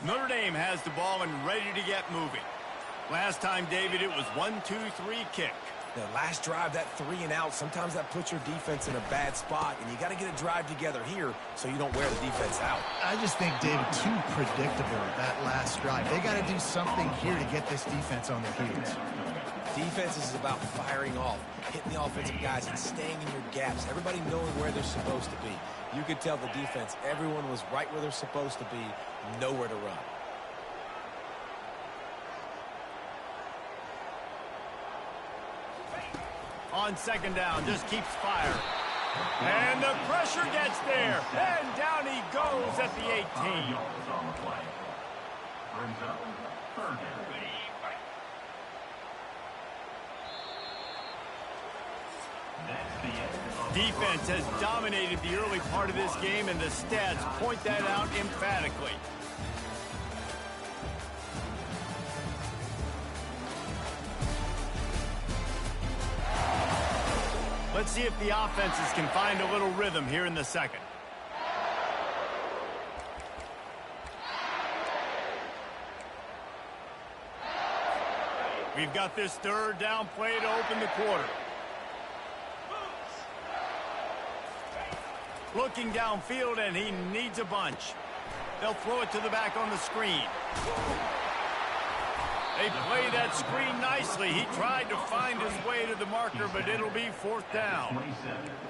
Notre Dame has the ball and ready to get moving. Last time, David, it was 1-2-3 kick. The last drive, that 3 and out, sometimes that puts your defense in a bad spot, and you got to get a drive together here so you don't wear the defense out. I just think, David, too predictable, that last drive. They got to do something here to get this defense on their heels. Defense is about firing off, hitting the offensive guys, and staying in your gaps. Everybody knowing where they're supposed to be. You could tell the defense, everyone was right where they're supposed to be, nowhere to run. On second down, just keeps firing. And the pressure gets there. And down he goes at the 18. Defense has dominated the early part of this game, and the stats point that out emphatically. Let's see if the offenses can find a little rhythm here in the second. We've got this third down play to open the quarter. Looking downfield, and he needs a bunch. They'll throw it to the back on the screen. They play that screen nicely. He tried to find his way to the marker, but it'll be fourth down.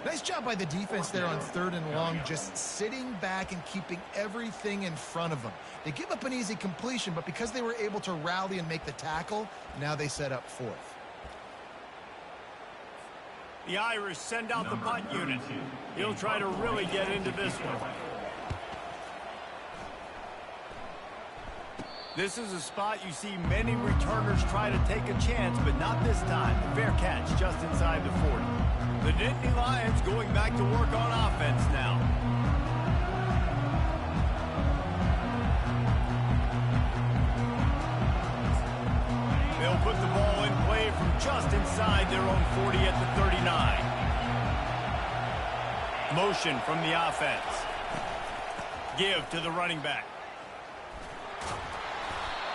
Nice job by the defense there on third and long, just sitting back and keeping everything in front of them. They give up an easy completion, but because they were able to rally and make the tackle, now they set up fourth. The Irish send out the punt unit. He'll try to really get into this one. This is a spot you see many returners try to take a chance, but not this time. Fair catch just inside the 40. The Nittany Lions going back to work on offense now. They'll put the ball in play from just inside their own 40 at the 39. Motion from the offense. Give to the running back.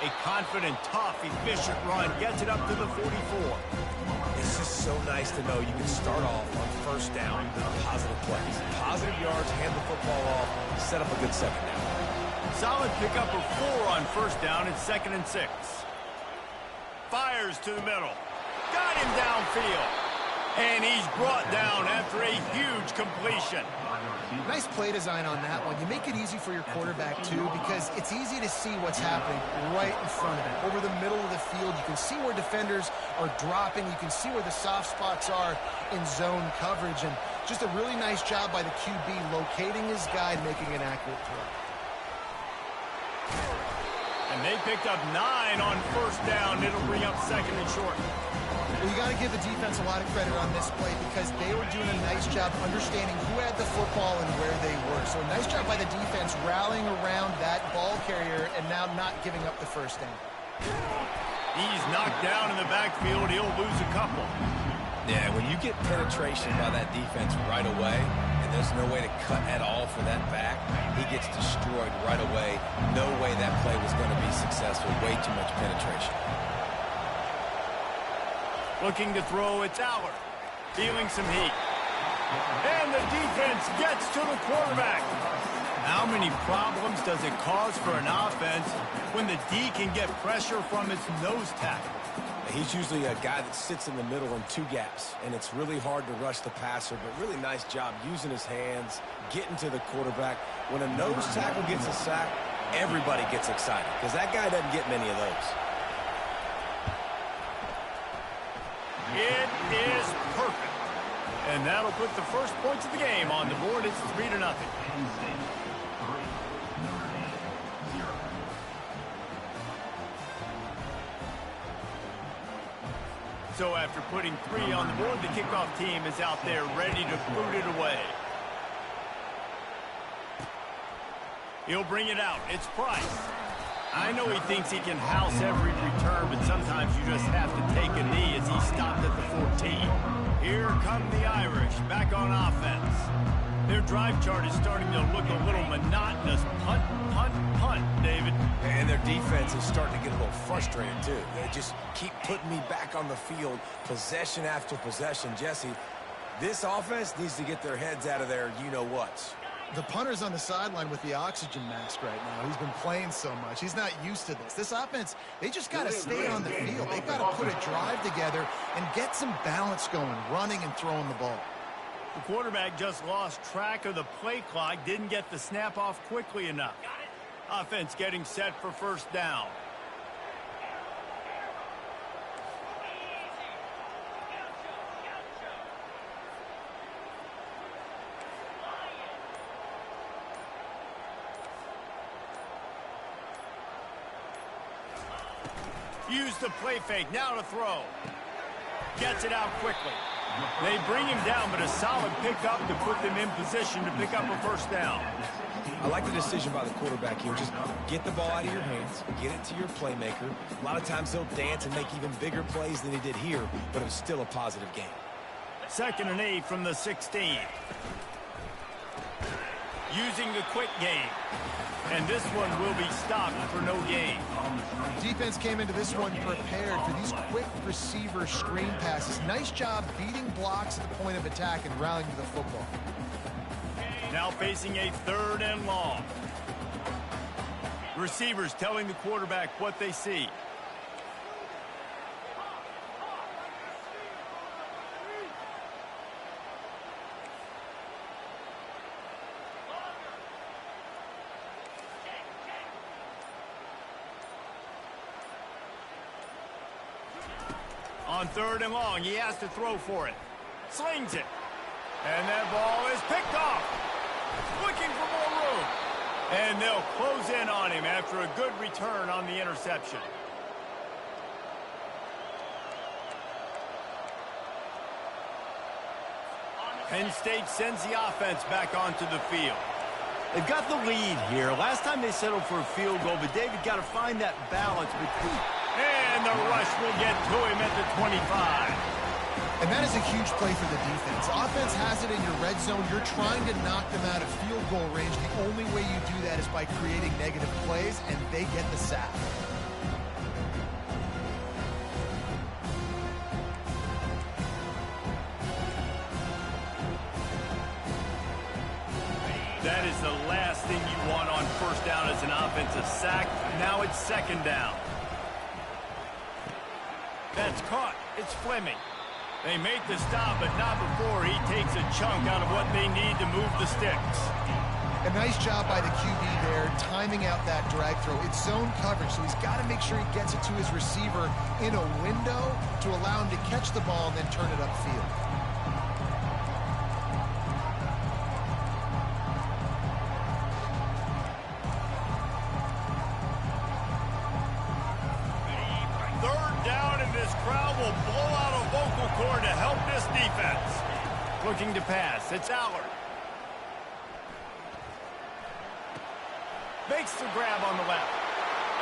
A confident, tough, efficient run gets it up to the 44. It's just so nice to know you can start off on first down with positive plays. Positive yards, hand the football off, set up a good second down. Solid pickup of 4 on first down. It's 2nd and 6. Fires to the middle. Got him downfield. And he's brought down after a huge completion. Nice play design on that one. You make it easy for your quarterback, too, because it's easy to see what's happening right in front of him. Over the middle of the field, you can see where defenders are dropping. You can see where the soft spots are in zone coverage. And just a really nice job by the QB locating his guy and making an accurate throw. And they picked up 9 on first down. It'll bring up 2nd and short. Well, you got to give the defense a lot of credit on this play because they were doing a nice job understanding who had the football and where they were. So a nice job by the defense rallying around that ball carrier and now not giving up the first down. He's knocked down in the backfield. He'll lose a couple. Yeah, when you get penetration by that defense right away, and there's no way to cut at all for that back, he gets destroyed right away. No way that play was going to be successful. Way too much penetration. Looking to throw, it's Allard. Feeling some heat. And the defense gets to the quarterback. How many problems does it cause for an offense when the D can get pressure from its nose tackle? He's usually a guy that sits in the middle in 2 gaps, and it's really hard to rush the passer, but really nice job using his hands, getting to the quarterback. When a nose tackle gets a sack, everybody gets excited because that guy doesn't get many of those. It is perfect. And that'll put the first points of the game on the board. It's 3-0. So after putting 3 on the board, the kickoff team is out there ready to boot it away. He'll bring it out. It's Price. I know he thinks he can house every return, but sometimes you just have to take a knee as he stopped at the 14. Here come the Irish back on offense. Their drive chart is starting to look a little monotonous. Punt, punt, punt, David. And their defense is starting to get a little frustrated, too. They just keep putting me back on the field, possession after possession. Jesse, this offense needs to get their heads out of their you-know-whats. The punter's on the sideline with the oxygen mask right now. He's been playing so much. He's not used to this. This offense, they just got to stay on the field. They've got to put a drive together and get some balance going, running and throwing the ball. The quarterback just lost track of the play clock, didn't get the snap off quickly enough. Offense getting set for first down. Use the play fake, now to throw. Gets it out quickly. They bring him down, but a solid pickup to put them in position to pick up a first down. I like the decision by the quarterback here. Just get the ball out of your hands, get it to your playmaker. A lot of times he'll dance and make even bigger plays than he did here, but it was still a positive game. 2nd and 8 from the 16. Using the quick game. And this one will be stopped for no gain. Defense came into this one prepared for these quick receiver screen passes. Nice job beating blocks at the point of attack and rallying to the football. Now facing a 3rd and long. Receivers telling the quarterback what they see. On 3rd and long, he has to throw for it. Slings it. And that ball is picked off. Looking for more room. And they'll close in on him after a good return on the interception. Penn State sends the offense back onto the field. They've got the lead here. Last time they settled for a field goal, but David got to find that balance between. And the rush will get to him at the 25. And that is a huge play for the defense. Offense has it in your red zone. You're trying to knock them out of field goal range. The only way you do that is by creating negative plays, and they get the sack. That is the last thing you want on first down as an offensive sack. Now it's 2nd down. That's caught. It's Fleming. They make the stop, but not before he takes a chunk out of what they need to move the sticks. A nice job by the QB there, timing out that drag throw. It's zone coverage, so he's got to make sure he gets it to his receiver in a window to allow him to catch the ball and then turn it upfield. Will blow out a vocal cord to help this defense. Looking to pass. It's Allard. Makes the grab on the left.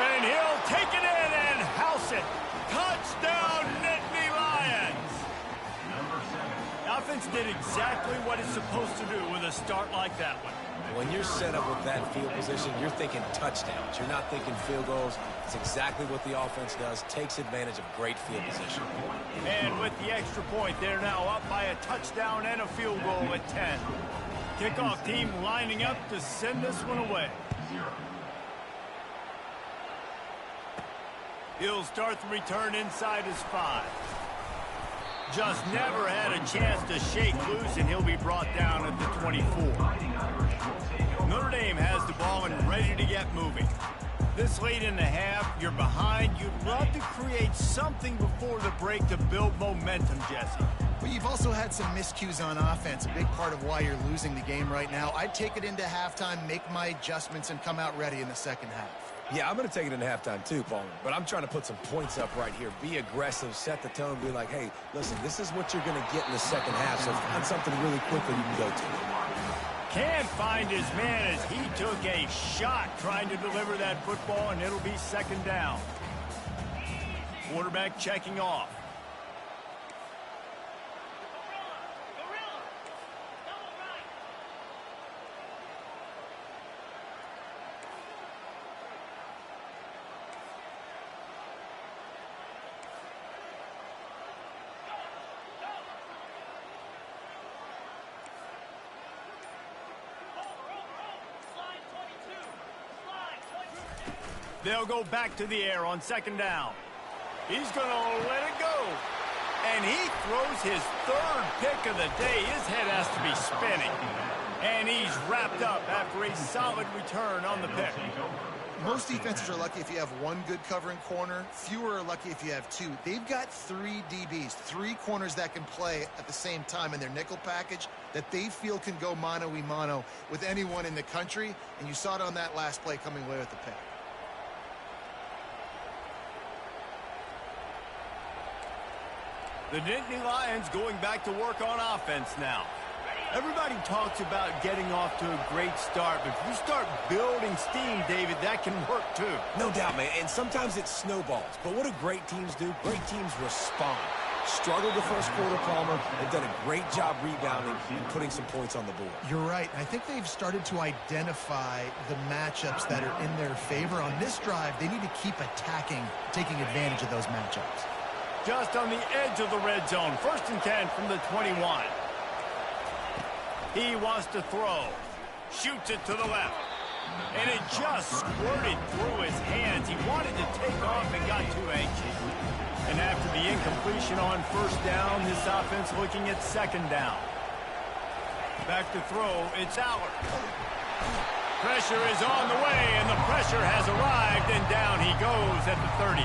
And he'll take it in and house it. Touchdown, Nittany Lions. The offense did exactly what it's supposed to do with a start like that one. When you're set up with that field position, you're thinking touchdowns. You're not thinking field goals. It's exactly what the offense does. Takes advantage of great field position. And with the extra point, they're now up by a touchdown and a field goal at 10. Kickoff team lining up to send this one away. He'll start the return inside his 5. Just never had a chance to shake loose, and he'll be brought down at the 24. Notre Dame has the ball and ready to get moving. This late in the half, you're behind. You'd love to create something before the break to build momentum, Jesse. But you've also had some miscues on offense, a big part of why you're losing the game right now. I'd take it into halftime, make my adjustments, and come out ready in the second half. Yeah, I'm going to take it into halftime too, Paul. But I'm trying to put some points up right here. Be aggressive, set the tone, be like, hey, listen, this is what you're going to get in the second half, so find something really quickly you can go to. Can't find his man as he took a shot trying to deliver that football, and it'll be 2nd down. Quarterback checking off. They'll go back to the air on second down. He's going to let it go. And he throws his third pick of the day. His head has to be spinning. And he's wrapped up after a solid return on the pick. Most defenses are lucky if you have one good covering corner. Fewer are lucky if you have two. They've got 3 DBs, 3 corners that can play at the same time in their nickel package that they feel can go mano-a-mano with anyone in the country. And you saw it on that last play coming away with the pick. The Nittany Lions going back to work on offense now. Everybody talks about getting off to a great start, but if you start building steam, David, that can work too. No doubt, man, and sometimes it snowballs. But what do great teams do? Great teams respond. Struggled the first quarter, Palmer. They've done a great job rebounding and putting some points on the board. You're right. I think they've started to identify the matchups that are in their favor. On this drive, they need to keep attacking, taking advantage of those matchups. Just on the edge of the red zone. 1st and 10 from the 21. He wants to throw. Shoots it to the left. And it just squirted through his hands. He wanted to take off and got too anxious. And after the incompletion on 1st down, this offense looking at 2nd down. Back to throw. It's Aller. Pressure is on the way, and the pressure has arrived, and down he goes at the 30.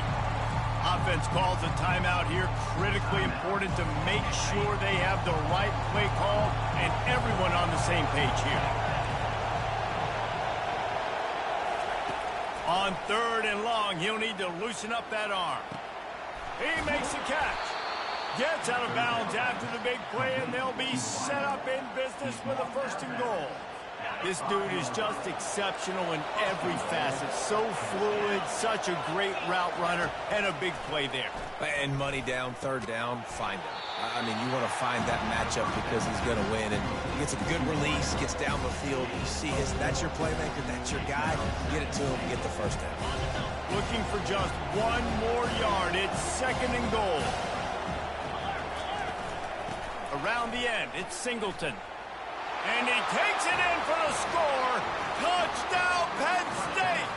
Offense calls a timeout here. Critically important to make sure they have the right play call and everyone on the same page here. On 3rd and long, he'll need to loosen up that arm. He makes the catch. Gets out of bounds after the big play, and they'll be set up in business with a 1st and goal. This dude is just exceptional in every facet. So fluid, such a great route runner, and a big play there. And money down, 3rd down, find him. I mean, you want to find that matchup because he's going to win. And he gets a good release, gets down the field. You see that's your playmaker, that's your guy. Get it to him, get the 1st down. Looking for just 1 more yard. It's 2nd and goal. Around the end, it's Singleton. And he takes it in for the score. Touchdown, Penn State!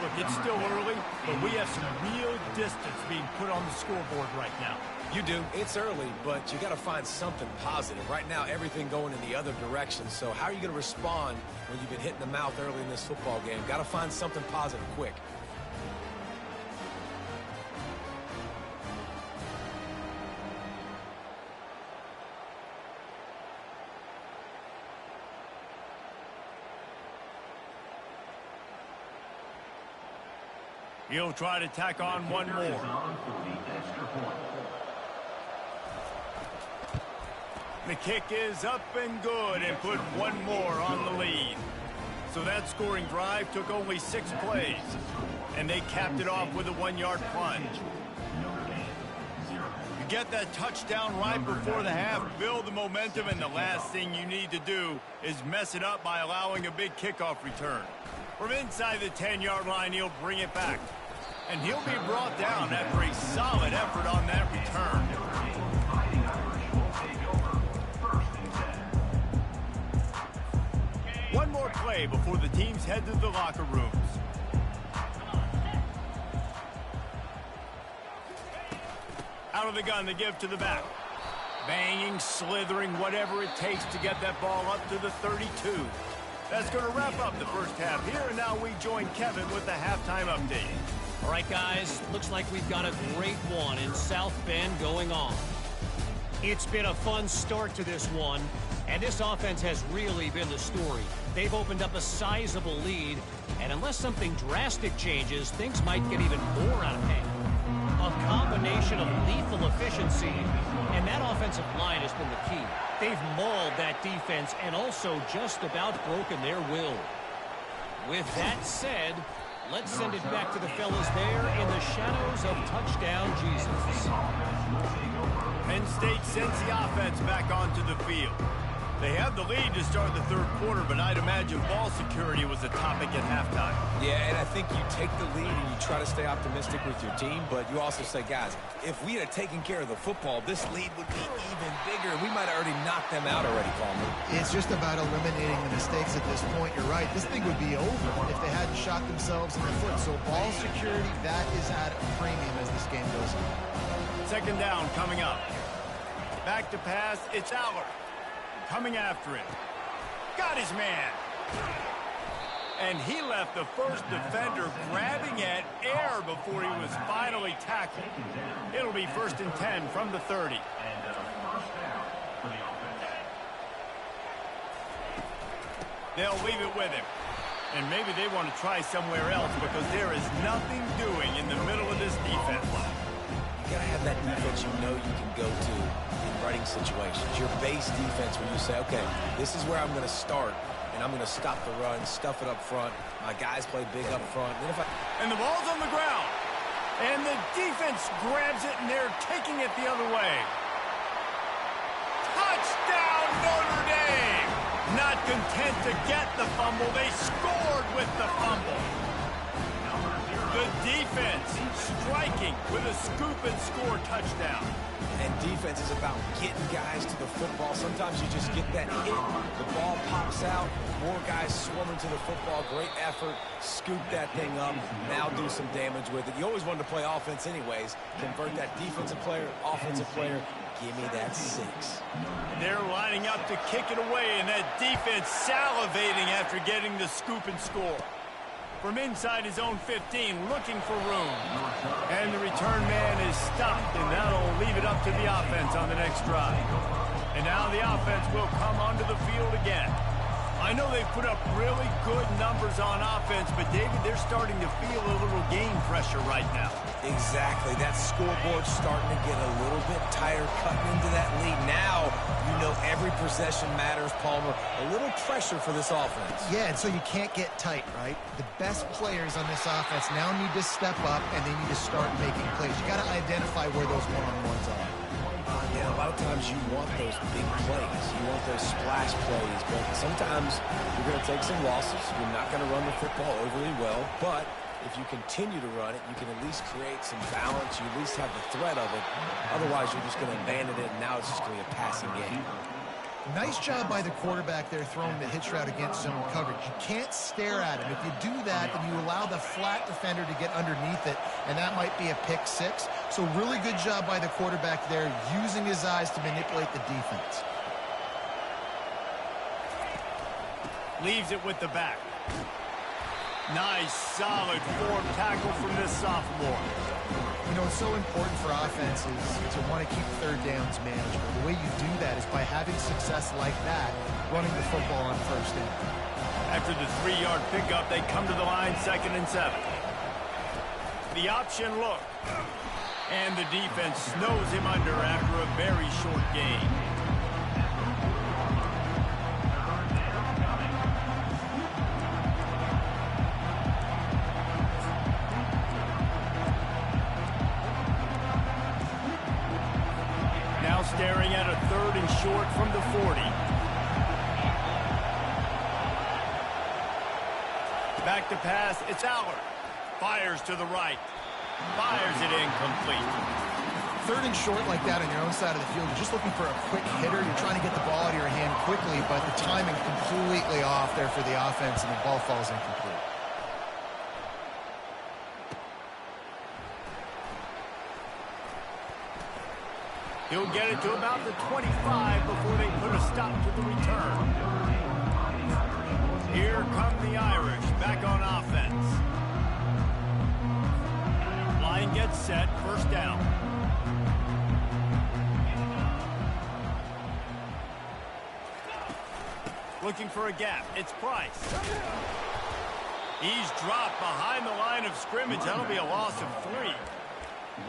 Look, it's still early, but we have some real distance being put on the scoreboard right now. You do. It's early, but you got to find something positive. Right now, everything going in the other direction. So how are you going to respond when you've been hit in the mouth early in this football game? Got to find something positive quick. He'll try to tack on 1 more. The kick is up and good and put 1 more on the lead. So that scoring drive took only 6 plays. And they capped it off with a 1-yard plunge. You get that touchdown right before the half, build the momentum, and the last thing you need to do is mess it up by allowing a big kickoff return. From inside the 10-yard line, he'll bring it back. And he'll be brought down after a solid effort on that return. One more play before the teams head to the locker rooms. Out of the gun, the give to the back. Banging, slithering, whatever it takes to get that ball up to the 32. That's going to wrap up the 1st half here, and now we join Kevin with the halftime update. All right, guys, looks like we've got a great one in South Bend going on. It's been a fun start to this one, and this offense has really been the story. They've opened up a sizable lead, and unless something drastic changes, things might get even more out of hand. A combination of lethal efficiency, and that offensive line has been the key. They've mauled that defense and also just about broken their will. With that said, let's send it back to the fellas there in the shadows of touchdown Jesus. Penn State sends the offense back onto the field. They have the lead to start the third quarter, but I'd imagine ball security was a topic at halftime. Yeah, and I think you take the lead and you try to stay optimistic with your team, but you also say, guys, if we had taken care of the football, this lead would be even bigger. We might have already knocked them out already, Palmer. It's just about eliminating the mistakes at this point. You're right. This thing would be over if they hadn't shot themselves in the foot. So ball security, that is at a premium as this game goes on. Second down coming up. Back to pass, it's Aller. Coming after him. Got his man. And he left the first defender grabbing at air before he was finally tackled. It'll be 1st and 10 from the 30. They'll leave it with him. And maybe they want to try somewhere else because there is nothing doing in the middle of this defense. You got to have that defense you know you can go to in running situations. Your base defense where you say, okay, this is where I'm going to start, and I'm going to stop the run, stuff it up front. My guys play big up front. And the ball's on the ground. And the defense grabs it, and they're taking it the other way. Touchdown, Notre Dame! Not content to get the fumble, they scored with the fumble. The defense striking with a scoop and score touchdown. And defense is about getting guys to the football. Sometimes you just get that hit. The ball pops out. More guys swarming to the football. Great effort. Scoop that thing up. Now do some damage with it. You always wanted to play offense anyways. Convert that defensive player, offensive player. Give me that 6. They're lining up to kick it away, and that defense salivating after getting the scoop and score. From inside his own 15, looking for room. And the return man is stopped, and that'll leave it up to the offense on the next drive. And now the offense will come onto the field again. I know they've put up really good numbers on offense, but, David, they're starting to feel a little game pressure right now. Exactly. That scoreboard's starting to get a little bit tired cutting into that lead. Now you know every possession matters, Palmer. A little pressure for this offense. Yeah, and so you can't get tight, right? The best players on this offense now need to step up, and they need to start making plays. You got to identify where those one-on-ones are. Yeah, a lot of times you want those big plays. You want those splash plays, but sometimes you're going to take some losses. You're not going to run the football overly well, but if you continue to run it, you can at least create some balance. You at least have the threat of it. Otherwise, you're just going to abandon it, and now it's just going to be a passing game. Nice job by the quarterback there throwing the hitch route against zone coverage. You can't stare at him. If you do that, then you allow the flat defender to get underneath it, and that might be a pick 6. So really good job by the quarterback there, using his eyes to manipulate the defense. Leaves it with the back. Nice, solid form tackle from this sophomore. You know, it's so important for offenses to want to keep third downs manageable. The way you do that is by having success like that, running the football on first down. After the 3-yard pickup, they come to the line 2nd and 7. The option look. And the defense snows him under after a very short gain. Now staring at a 3rd and short from the 40. Back to pass, it's Aller. Fires to the right. Fires it incomplete. 3rd and short like that on your own side of the field, you're just looking for a quick hitter. You're trying to get the ball out of your hand quickly, but the timing completely off there for the offense, and the ball falls incomplete. He'll get it to about the 25 before they put a stop to the return. Here come the Irish back on offense. Line gets set, 1st down. Looking for a gap, it's Price. He's dropped behind the line of scrimmage. That'll be a loss of 3.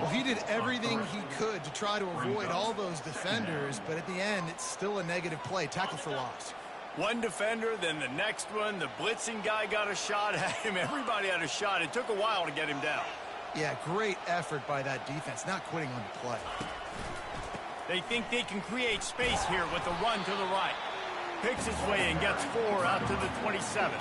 Well, he did everything he could to try to avoid all those defenders, but at the end, it's still a negative play. Tackle for loss. One defender, then the next one. The blitzing guy got a shot at him. Everybody had a shot. It took a while to get him down. Yeah, great effort by that defense, not quitting on the play. They think they can create space here with the run to the right. Picks his way and gets 4 out to the 27.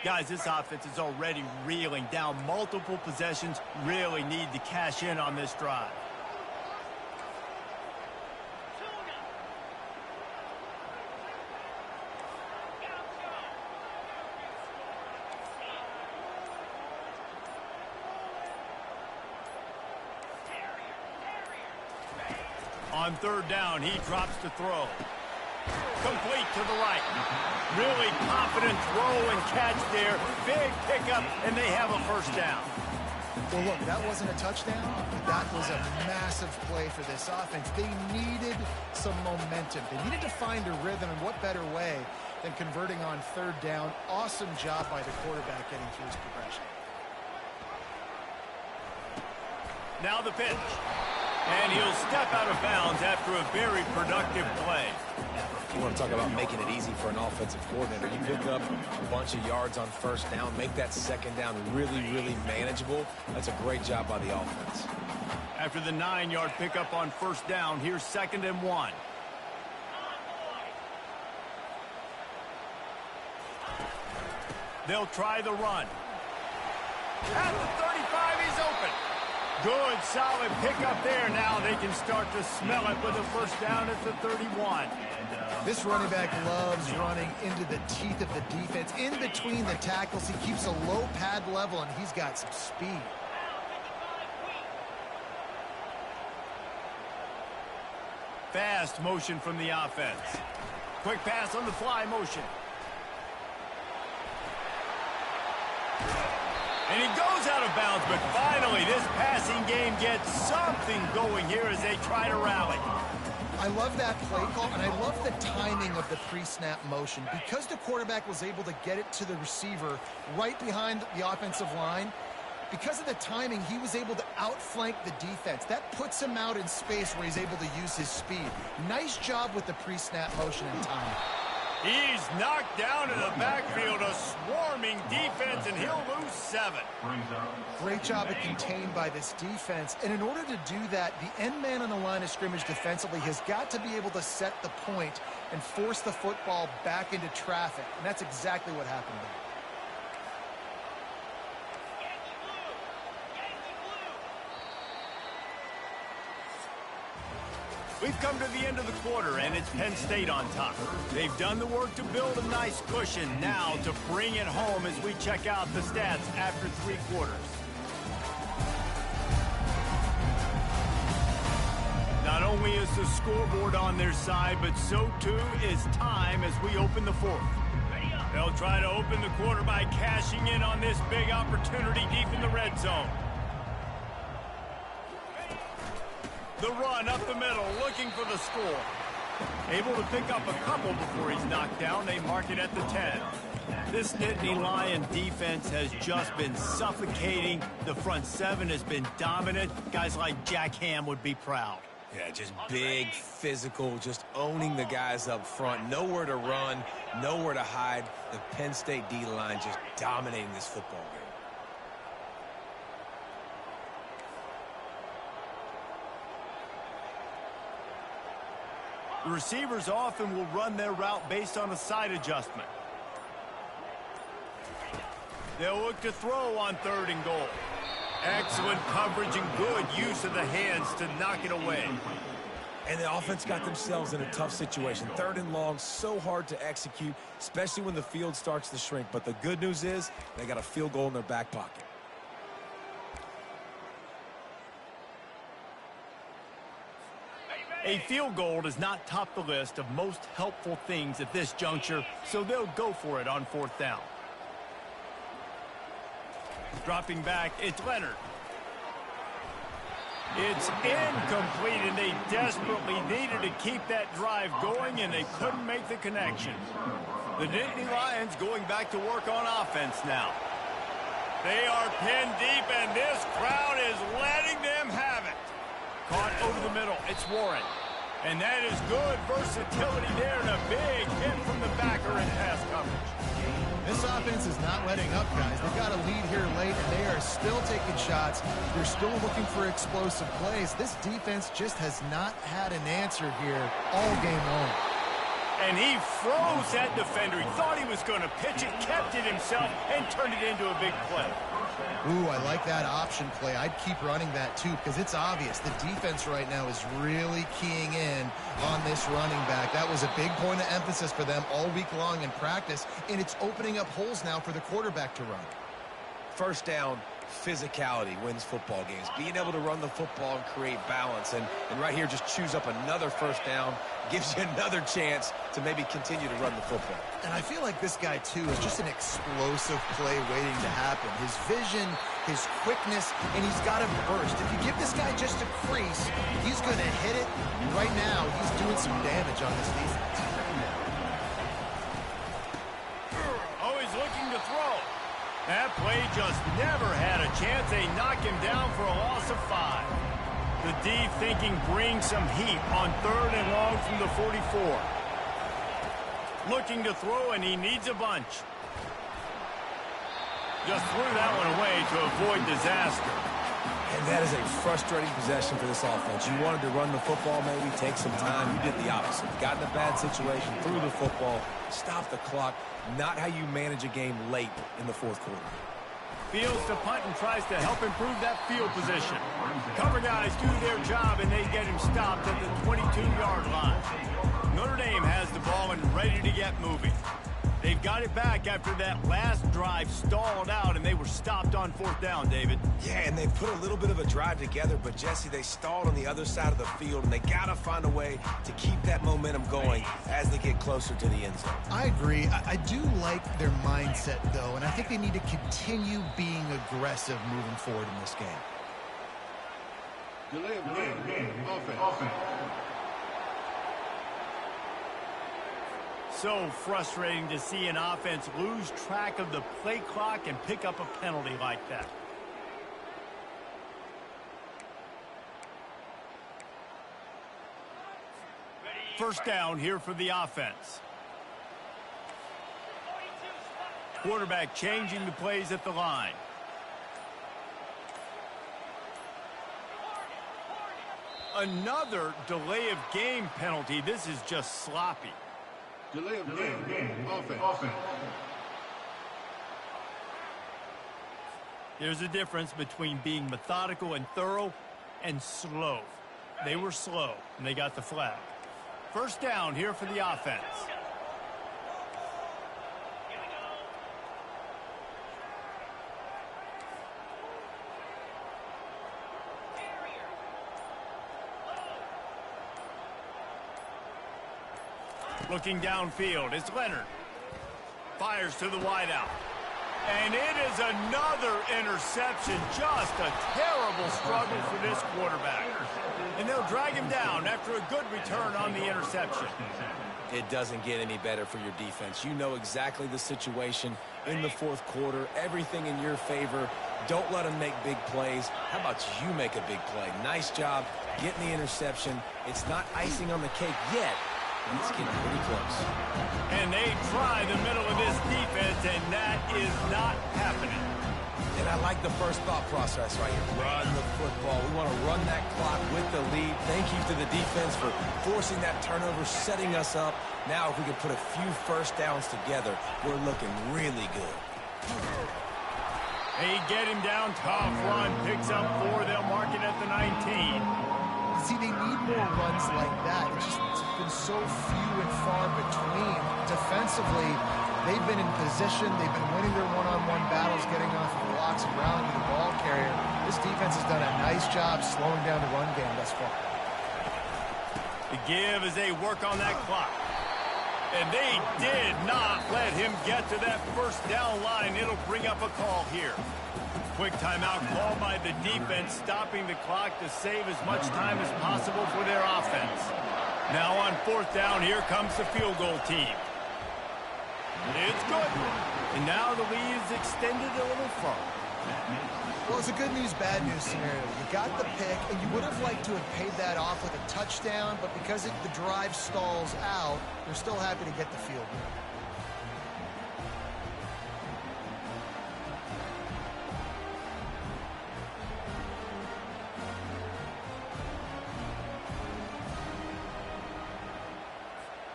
Guys, this offense is already reeling down multiple possessions. Really need to cash in on this drive. On third down, he drops to throw. Complete to the right. Really confident throw and catch there. Big pickup, and they have a first down. Well, look, that wasn't a touchdown. That was a massive play for this offense. They needed some momentum. They needed to find a rhythm, and what better way than converting on third down. Awesome job by the quarterback getting through his progression. Now the pitch. And he'll step out of bounds after a very productive play. You want to talk about making it easy for an offensive coordinator. You pick up a bunch of yards on first down, make that second down really, really manageable. That's a great job by the offense. After the 9-yard pickup on first down, here's 2nd and 1. They'll try the run. At the 35, he's open. Good, solid pickup there. Now they can start to smell it with a first down at the 31. This running back loves running into the teeth of the defense. In between the tackles, he keeps a low pad level, and he's got some speed. Fast motion from the offense. Quick pass on the fly motion. And he goes out of bounds, but finally this passing game gets something going here as they try to rally. I love that play call, and I love the timing of the pre-snap motion. Because the quarterback was able to get it to the receiver right behind the offensive line, because of the timing, he was able to outflank the defense. That puts him out in space where he's able to use his speed. Nice job with the pre-snap motion and timing. He's knocked down in the backfield, a swarming defense, and he'll lose 7. Great job at contained by this defense. And in order to do that, the end man on the line of scrimmage defensively has got to be able to set the point and force the football back into traffic. And that's exactly what happened there. We've come to the end of the quarter, and it's Penn State on top. They've done the work to build a nice cushion. Now to bring it home as we check out the stats after 3 quarters. Not only is the scoreboard on their side, but so too is time as we open the 4th. They'll try to open the quarter by cashing in on this big opportunity deep in the red zone. The run up the middle, looking for the score. Able to pick up a couple before he's knocked down. They mark it at the 10. This Nittany Lion defense has just been suffocating. The front 7 has been dominant. Guys like Jack Ham would be proud. Yeah, just big, physical, just owning the guys up front. Nowhere to run, nowhere to hide. The Penn State D-line just dominating this football game. The receivers often will run their route based on a side adjustment. They'll look to throw on 3rd and goal. Excellent coverage and good use of the hands to knock it away. And the offense got themselves in a tough situation. 3rd and long, so hard to execute, especially when the field starts to shrink. But the good news is they got a field goal in their back pocket. A field goal does not top the list of most helpful things at this juncture, so they'll go for it on 4th down. Dropping back, it's Leonard. It's incomplete, and they desperately needed to keep that drive going, and they couldn't make the connection. The Nittany Lions going back to work on offense now. They are pinned deep, and this crowd is letting them have it. Caught over the middle. It's Warren. And that is good versatility there, and a big hit from the backer in pass coverage. This offense is not letting up, guys. They've got a lead here late, and they are still taking shots. They're still looking for explosive plays. This defense just has not had an answer here all game long. And he froze that defender. He thought he was going to pitch it, kept it himself, and turned it into a big play. Ooh, I like that option play. I'd keep running that, too, because it's obvious. The defense right now is really keying in on this running back. That was a big point of emphasis for them all week long in practice, and it's opening up holes now for the quarterback to run. First down, physicality wins football games. Being able to run the football and create balance. And right here, just choose up another first down, gives you another chance to maybe continue to run the football. And I feel like this guy, too, is just an explosive play waiting to happen. His vision, his quickness, and he's got a burst. If you give this guy just a crease, he's going to hit it. And right now, he's doing some damage on this defense. Oh, he's looking to throw. That play just never had a chance. They knock him down for a loss of 5. The D thinking bring some heat on 3rd and long from the 44. Looking to throw, and he needs a bunch. Just threw that one away to avoid disaster. And that is a frustrating possession for this offense. You wanted to run the football, maybe take some time. You did the opposite. Got in a bad situation, threw the football, stopped the clock. Not how you manage a game late in the 4th quarter. Fields to punt and tries to help improve that field position. Cover guys do their job, and they get him stopped at the 22-yard line. Notre Dame has the ball and ready to get moving. They've got it back after that last drive stalled out, and they were stopped on 4th down, David. Yeah, and they put a little bit of a drive together, but, Jesse, they stalled on the other side of the field, and they got to find a way to keep that momentum going as they get closer to the end zone. I agree. I do like their mindset, though, and I think they need to continue being aggressive moving forward in this game. Delay of game. Offense. So frustrating to see an offense lose track of the play clock and pick up a penalty like that. First down here for the offense. Quarterback changing the plays at the line. Another delay of game penalty. This is just sloppy. Delay of game. Offense. There's a difference between being methodical and thorough and slow. They were slow, and they got the flag. First down here for the offense. Looking downfield, it's Leonard. Fires to the wideout. And it is another interception. Just a terrible struggle for this quarterback. And they'll drag him down after a good return on the interception. It doesn't get any better for your defense. You know exactly the situation in the 4th quarter. Everything in your favor. Don't let them make big plays. How about you make a big play? Nice job getting the interception. It's not icing on the cake yet. It's getting pretty close. And they try the middle of this defense, and that is not happening. And I like the first thought process right here. Run the football. We want to run that clock with the lead. Thank you to the defense for forcing that turnover, setting us up. Now if we can put a few first downs together, we're looking really good. They get him down, tough run, picks up 4. They'll mark it at the 19. See, they need more runs like that. It's just been so few and far between. Defensively, they've been in position. They've been winning their one-on-one battles, getting off the blocks and rallying the ball carrier. This defense has done a nice job slowing down the run game thus far. The give as they work on that clock. And they did not let him get to that first down line. It'll bring up a call here. Quick timeout called by the defense, stopping the clock to save as much time as possible for their offense. Now on 4th down, here comes the field goal team. It's good. And now the lead is extended a little further. Well, it's a good news, bad news scenario. You got the pick, and you would have liked to have paid that off with a touchdown, but because the drive stalls out, you're still happy to get the field goal.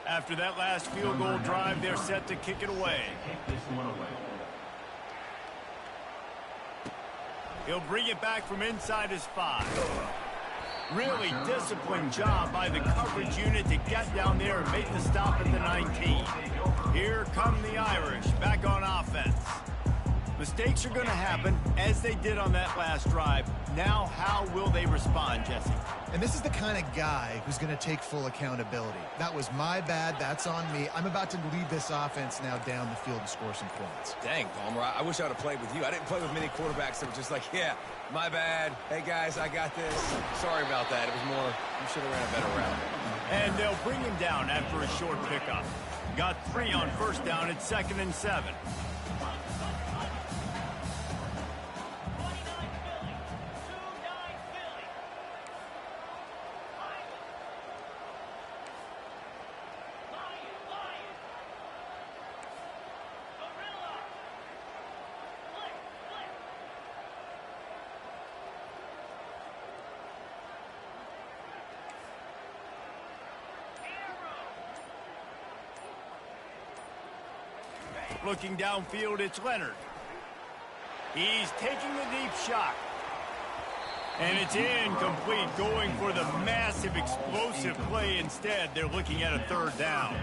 After that last field goal drive, they're set to kick it away. He'll bring it back from inside his 5. Really disciplined job by the coverage unit to get down there and make the stop at the 19. Here come the Irish back on offense. Mistakes are going to happen, as they did on that last drive. Now, how will they respond, Jesse? And this is the kind of guy who's going to take full accountability. That was my bad. That's on me. I'm about to lead this offense now down the field and score some points. Dang, Palmer, I wish I would have played with you. I didn't play with many quarterbacks that were just like, yeah, my bad. Hey, guys, I got this. Sorry about that. It was more, you should have ran a better route. And they'll bring him down after a short pickup. Got 3 on first down at 2nd and 7. Looking downfield, it's Leonard. He's taking the deep shot. And it's incomplete, going for the massive explosive play instead. They're looking at a 3rd down.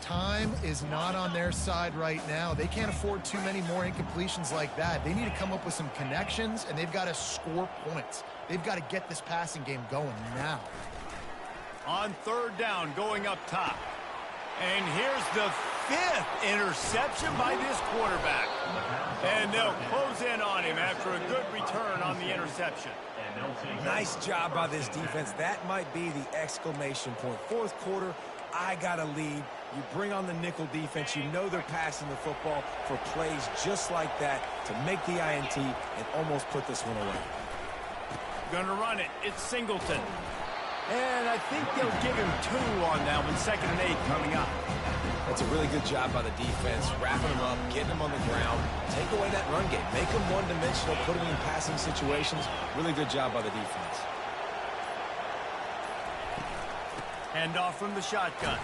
Time is not on their side right now. They can't afford too many more incompletions like that. They need to come up with some connections, and they've got to score points. They've got to get this passing game going now. On 3rd down, going up top. And here's the 5th interception by this quarterback. And they'll close in on him after a good return on the interception. Nice job by this defense. That might be the exclamation point. 4th quarter, I got a lead. You bring on the nickel defense. You know they're passing the football for plays just like that to make the INT and almost put this one away. Gonna run it. It's Singleton. And I think they'll give him 2 on that one. 2nd and 8 coming up. That's a really good job by the defense, wrapping them up, getting them on the ground, take away that run game, make them one-dimensional, put them in passing situations. Really good job by the defense. Hand off from the shotgun.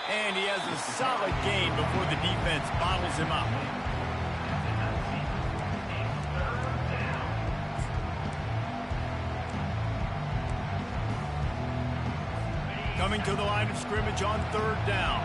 And he has a solid gain before the defense bottles him up. Coming to the line of scrimmage on 3rd down.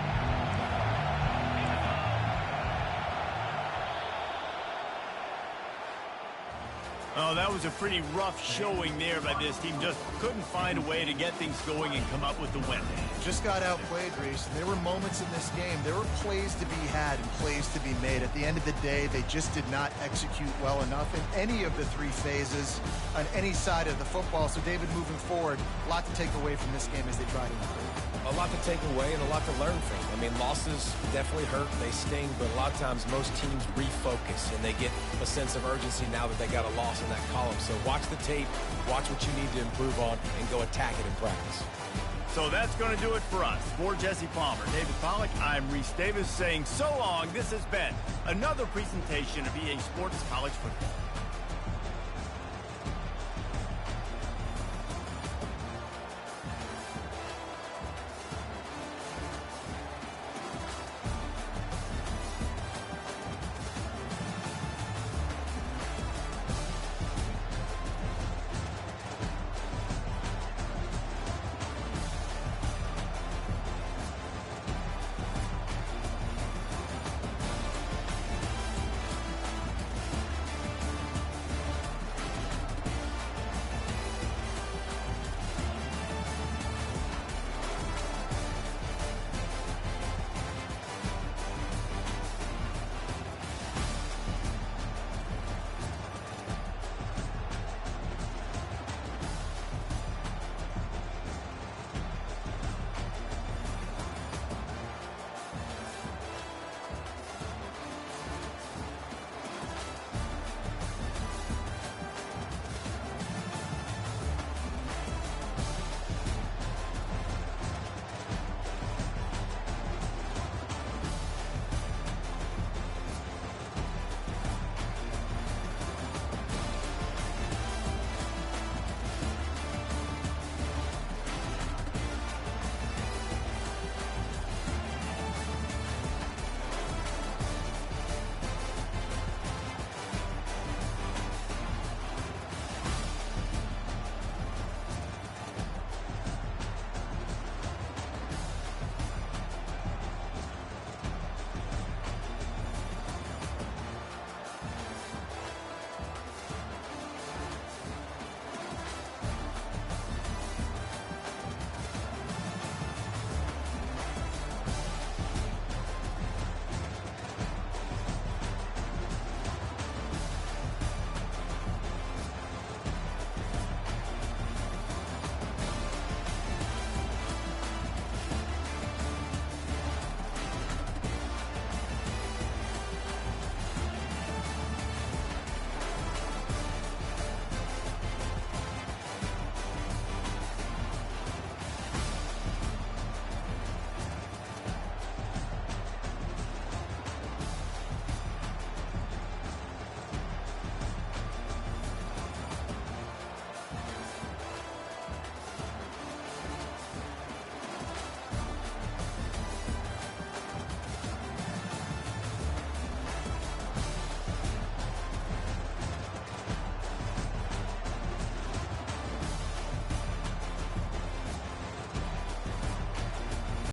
Oh, that was a pretty rough showing there by this team. Just couldn't find a way to get things going and come up with the win. Just got outplayed, Reese. There were moments in this game. There were plays to be had and plays to be made. At the end of the day, they just did not execute well enough in any of the 3 phases on any side of the football. So, David, moving forward, a lot to take away from this game as they try to improve. A lot to take away and a lot to learn from. I mean, losses definitely hurt. They sting, but a lot of times most teams refocus and they get a sense of urgency now that they got a loss in that column. So watch the tape, watch what you need to improve on, and go attack it in practice. So that's going to do it for us. For Jesse Palmer, David Pollack, I'm Reese Davis saying so long. This has been another presentation of EA Sports College Football.